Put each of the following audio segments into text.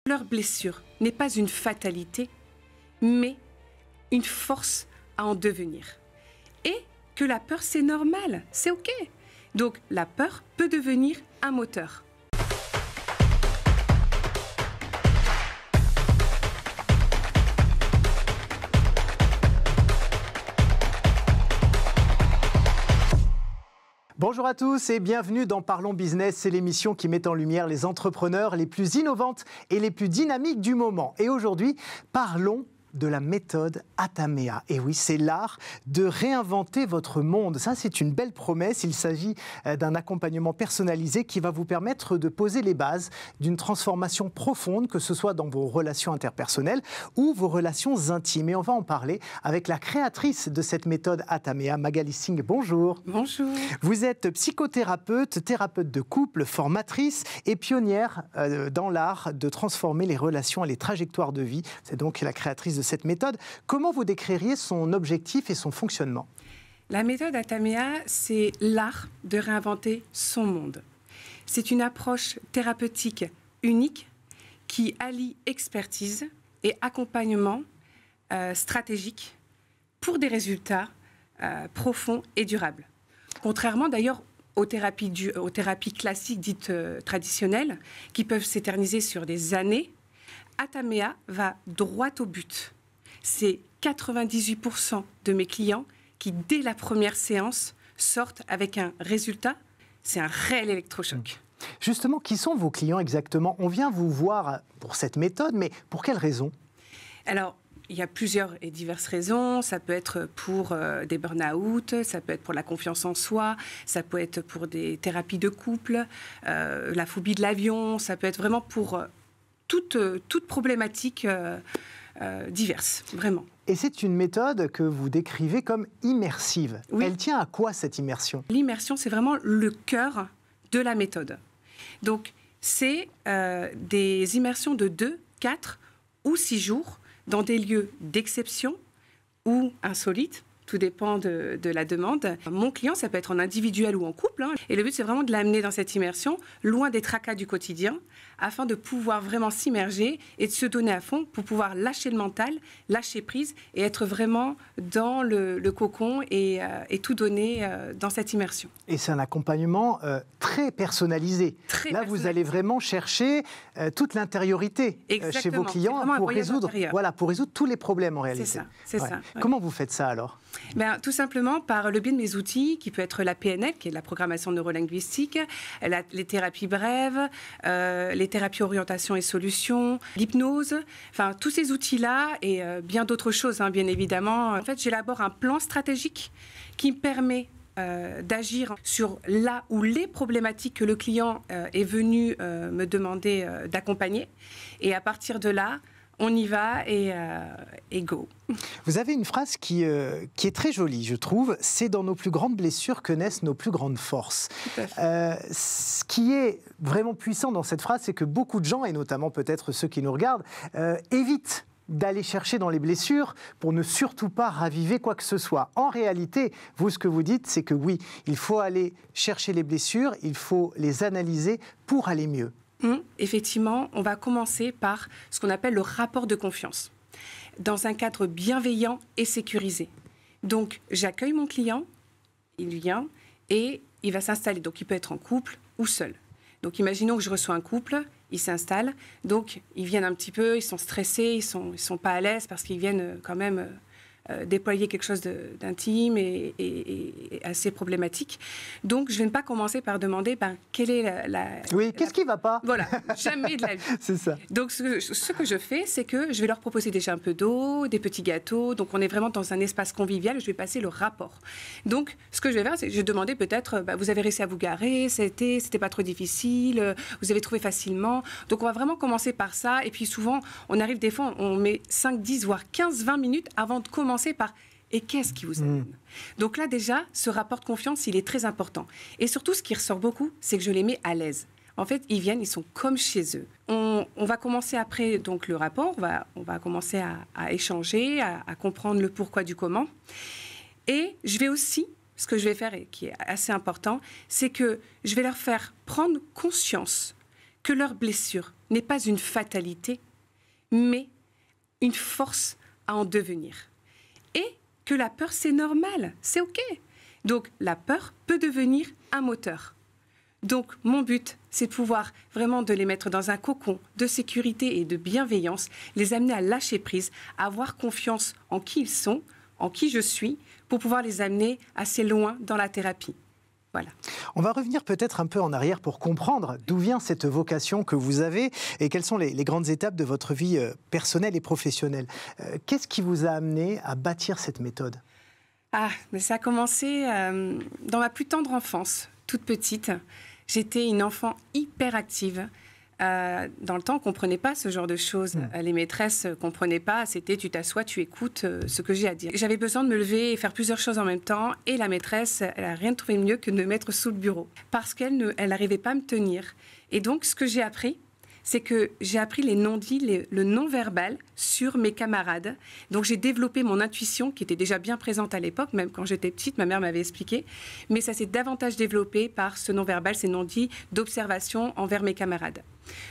leur blessure n'est pas une fatalité, mais une force à en devenir. Et que la peur, c'est normal, c'est OK. Donc, la peur peut devenir un moteur. Bonjour à tous et bienvenue dans Parlons Business, c'est l'émission qui met en lumière les entrepreneurs les plus innovantes et les plus dynamiques du moment. Et aujourd'hui, parlons de la méthode Atamea. Et oui, c'est l'art de réinventer votre monde. Ça, c'est une belle promesse. Il s'agit d'un accompagnement personnalisé qui va vous permettre de poser les bases d'une transformation profonde, que ce soit dans vos relations interpersonnelles ou vos relations intimes. Et on va en parler avec la créatrice de cette méthode Atamea, Magali Singh. Bonjour. Bonjour. Vous êtes psychothérapeute, thérapeute de couple, formatrice et pionnière dans l'art de transformer les relations et les trajectoires de vie. C'est donc la créatrice de cette méthode. Comment vous décririez son objectif et son fonctionnement ? La méthode Atamea, c'est l'art de réinventer son monde. C'est une approche thérapeutique unique qui allie expertise et accompagnement stratégique pour des résultats profonds et durables. Contrairement d'ailleurs aux thérapies classiques dites traditionnelles qui peuvent s'éterniser sur des années, Atamea va droit au but. C'est 98% de mes clients qui, dès la première séance, sortent avec un résultat. C'est un réel électrochoc. Justement, qui sont vos clients exactement ? On vient vous voir pour cette méthode, mais pour quelles raisons ? Alors, il y a plusieurs et diverses raisons. Ça peut être pour des burn-out, ça peut être pour la confiance en soi, ça peut être pour des thérapies de couple, la phobie de l'avion, ça peut être vraiment pour toute problématique diverses, vraiment. Et c'est une méthode que vous décrivez comme immersive. Oui. Elle tient à quoi, cette immersion ? L'immersion, c'est vraiment le cœur de la méthode. Donc, c'est des immersions de 2, 4 ou 6 jours dans des lieux d'exception ou insolites. Tout dépend de la demande. Mon client, ça peut être en individuel ou en couple. Et le but, c'est vraiment de l'amener dans cette immersion, loin des tracas du quotidien, afin de pouvoir vraiment s'immerger et de se donner à fond pour pouvoir lâcher le mental, lâcher prise et être vraiment dans le cocon et tout donner dans cette immersion. Et c'est un accompagnement très personnalisé. Vous allez vraiment chercher toute l'intériorité chez vos clients pour résoudre tous les problèmes en réalité. C'est ça. Ouais. Comment vous faites ça alors ? Tout simplement par le biais de mes outils, qui peut être la PNL, qui est la programmation neurolinguistique, les thérapies brèves, les thérapies orientation et solutions, l'hypnose, enfin tous ces outils-là et bien d'autres choses, bien évidemment. En fait, j'élabore un plan stratégique qui me permet d'agir sur là où les problématiques que le client est venu me demander d'accompagner. Et à partir de là, on y va et go. Vous avez une phrase qui est très jolie, je trouve. C'est dans nos plus grandes blessures que naissent nos plus grandes forces. Ce qui est vraiment puissant dans cette phrase, c'est que beaucoup de gens, et notamment peut-être ceux qui nous regardent, évitent d'aller chercher dans les blessures pour ne surtout pas raviver quoi que ce soit. En réalité, vous, ce que vous dites, c'est que oui, il faut aller chercher les blessures, il faut les analyser pour aller mieux. Effectivement, on va commencer par ce qu'on appelle le rapport de confiance, dans un cadre bienveillant et sécurisé. Donc, j'accueille mon client, il vient et il va s'installer. Donc, il peut être en couple ou seul. Donc, imaginons que je reçois un couple, ils s'installent. Donc, ils viennent un petit peu, ils sont stressés, ils sont pas à l'aise parce qu'ils viennent quand même déployer quelque chose d'intime et assez problématique. Donc, je ne vais pas commencer par demander quelle est Oui, qu'est-ce qui ne va pas ? Voilà, jamais de la vie. C'est ça. Donc, ce que je fais, c'est que je vais leur proposer déjà un peu d'eau, des petits gâteaux. Donc, on est vraiment dans un espace convivial. Je vais passer le rapport. Donc, ce que je vais faire, c'est que je vais demander peut-être, vous avez réussi à vous garer, c'était pas trop difficile, vous avez trouvé facilement. Donc, on va vraiment commencer par ça. Et puis, souvent, on arrive des fois, on met 5, 10, voire 15, 20 minutes avant de commencer par « et qu'est-ce qui vous amène ?» Donc là, déjà, ce rapport de confiance, il est très important. Et surtout, ce qui ressort beaucoup, c'est que je les mets à l'aise. En fait, ils viennent, ils sont comme chez eux. On va commencer après donc, le rapport, on va commencer à échanger, à comprendre le pourquoi du comment. Et je vais aussi, ce que je vais faire, et qui est assez important, c'est que je vais leur faire prendre conscience que leur blessure n'est pas une fatalité, mais une force à en devenir. Et que la peur, c'est normal, c'est OK. Donc, la peur peut devenir un moteur. Donc, mon but, c'est de pouvoir vraiment de les mettre dans un cocon de sécurité et de bienveillance, les amener à lâcher prise, à avoir confiance en qui ils sont, en qui je suis, pour pouvoir les amener assez loin dans la thérapie. Voilà. On va revenir peut-être un peu en arrière pour comprendre d'où vient cette vocation que vous avez et quelles sont les grandes étapes de votre vie personnelle et professionnelle. Qu'est-ce qui vous a amené à bâtir cette méthode ? Mais ça a commencé dans ma plus tendre enfance, toute petite. J'étais une enfant hyper active. Dans le temps, on ne comprenait pas ce genre de choses. Les maîtresses ne comprenaient pas. C'était tu t'assois, tu écoutes ce que j'ai à dire. J'avais besoin de me lever et faire plusieurs choses en même temps. Et la maîtresse, elle n'a rien trouvé de mieux que de me mettre sous le bureau. Parce qu'elle n'arrivait pas à me tenir. Et donc, ce que j'ai appris, c'est que j'ai appris les non-dits, le non-verbal sur mes camarades. Donc, j'ai développé mon intuition, qui était déjà bien présente à l'époque, même quand j'étais petite, ma mère m'avait expliqué. Mais ça s'est davantage développé par ce non-verbal, ces non-dits d'observation envers mes camarades.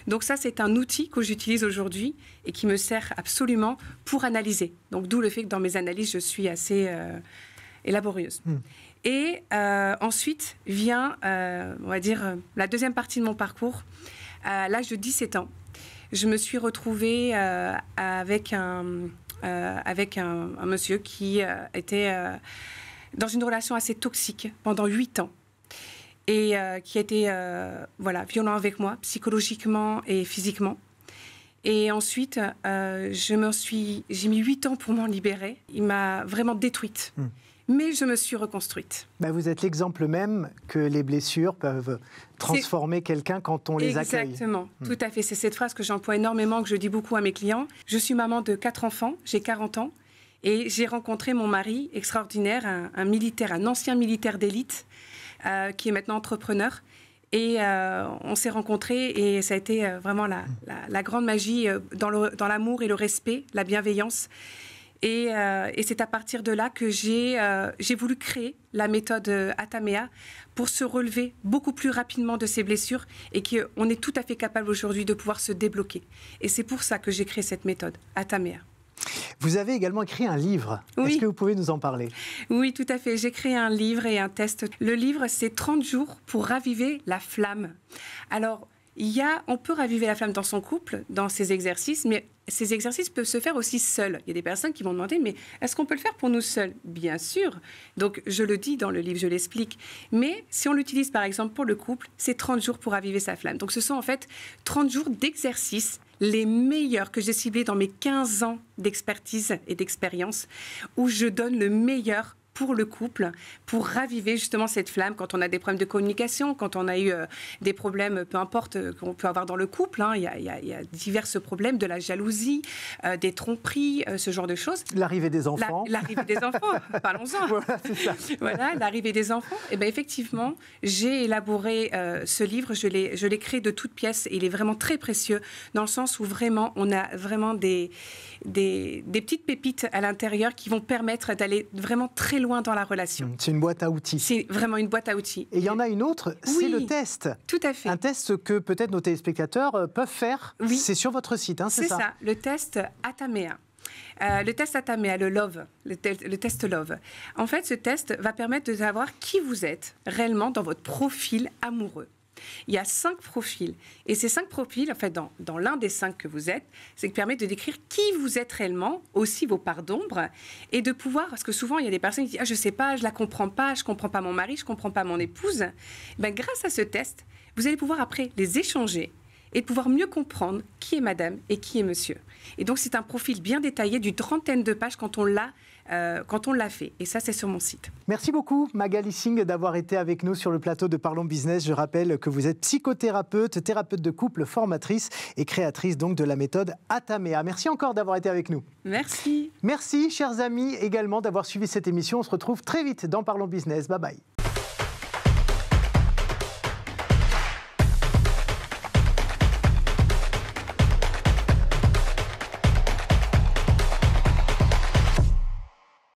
Donc ça, c'est un outil que j'utilise aujourd'hui et qui me sert absolument pour analyser. Donc d'où le fait que dans mes analyses, je suis assez laborieuse. Et ensuite vient, on va dire, la deuxième partie de mon parcours. À l'âge de 17 ans, je me suis retrouvée avec un monsieur qui était dans une relation assez toxique pendant 8 ans. Et qui a été violent avec moi, psychologiquement et physiquement. Et ensuite, j'ai mis 8 ans pour m'en libérer. Il m'a vraiment détruite. Mais je me suis reconstruite. Vous êtes l'exemple même que les blessures peuvent transformer quelqu'un quand on les accueille. Exactement, tout à fait. C'est cette phrase que j'emploie énormément, que je dis beaucoup à mes clients. Je suis maman de 4 enfants, j'ai 40 ans. Et j'ai rencontré mon mari extraordinaire, un militaire, un ancien militaire d'élite, qui est maintenant entrepreneur. Et on s'est rencontrés et ça a été vraiment la grande magie dans l'amour et le respect, la bienveillance. Et c'est à partir de là que j'ai voulu créer la méthode Atamea pour se relever beaucoup plus rapidement de ces blessures et qu'on est tout à fait capable aujourd'hui de pouvoir se débloquer. Et c'est pour ça que j'ai créé cette méthode Atamea. Vous avez également écrit un livre. Oui. Est-ce que vous pouvez nous en parler ? Oui, tout à fait. J'ai créé un livre et un test. Le livre, c'est 30 jours pour raviver la flamme. Alors, on peut raviver la flamme dans son couple, dans ses exercices, mais ces exercices peuvent se faire aussi seuls. Il y a des personnes qui vont demander, mais est-ce qu'on peut le faire pour nous seuls ? Bien sûr. Donc, je le dis dans le livre, je l'explique. Mais si on l'utilise, par exemple, pour le couple, c'est 30 jours pour raviver sa flamme. Donc, ce sont en fait 30 jours d'exercices, les meilleurs que j'ai ciblés dans mes 15 ans d'expertise et d'expérience, où je donne le meilleur pour le couple, pour raviver justement cette flamme quand on a des problèmes de communication, quand on a eu des problèmes, peu importe, qu'on peut avoir dans le couple. Il y a divers problèmes, de la jalousie, des tromperies, ce genre de choses. L'arrivée des enfants. L'arrivée des enfants, parlons-en. Voilà, c'est ça. Voilà, l'arrivée des enfants. Et bien, effectivement, j'ai élaboré ce livre, je l'ai créé de toutes pièces et il est vraiment très précieux dans le sens où vraiment, on a vraiment des petites pépites à l'intérieur qui vont permettre d'aller vraiment très loin dans la relation. C'est une boîte à outils. C'est vraiment une boîte à outils. Et il y en a une autre, c'est le test. Tout à fait. Un test que peut-être nos téléspectateurs peuvent faire. Oui. C'est sur votre site, c'est ça ? C'est ça, le test Atamea. Le test Atamea, le test Love. En fait, ce test va permettre de savoir qui vous êtes réellement dans votre profil amoureux. Il y a 5 profils. Et ces 5 profils, en fait, dans l'un des 5 que vous êtes, c'est qui permet de décrire qui vous êtes réellement, aussi vos parts d'ombre, et de pouvoir, parce que souvent, il y a des personnes qui disent « Ah, je ne sais pas, je ne la comprends pas, je ne comprends pas mon mari, je ne comprends pas mon épouse. » Grâce à ce test, vous allez pouvoir après les échanger et de pouvoir mieux comprendre qui est madame et qui est monsieur. Et donc, c'est un profil bien détaillé d'une 30aine de pages quand on l'a fait. Et ça, c'est sur mon site. Merci beaucoup, Magali Singh, d'avoir été avec nous sur le plateau de Parlons Business. Je rappelle que vous êtes psychothérapeute, thérapeute de couple, formatrice et créatrice donc de la méthode Atamea. Merci encore d'avoir été avec nous. Merci. Merci, chers amis, également d'avoir suivi cette émission. On se retrouve très vite dans Parlons Business. Bye bye.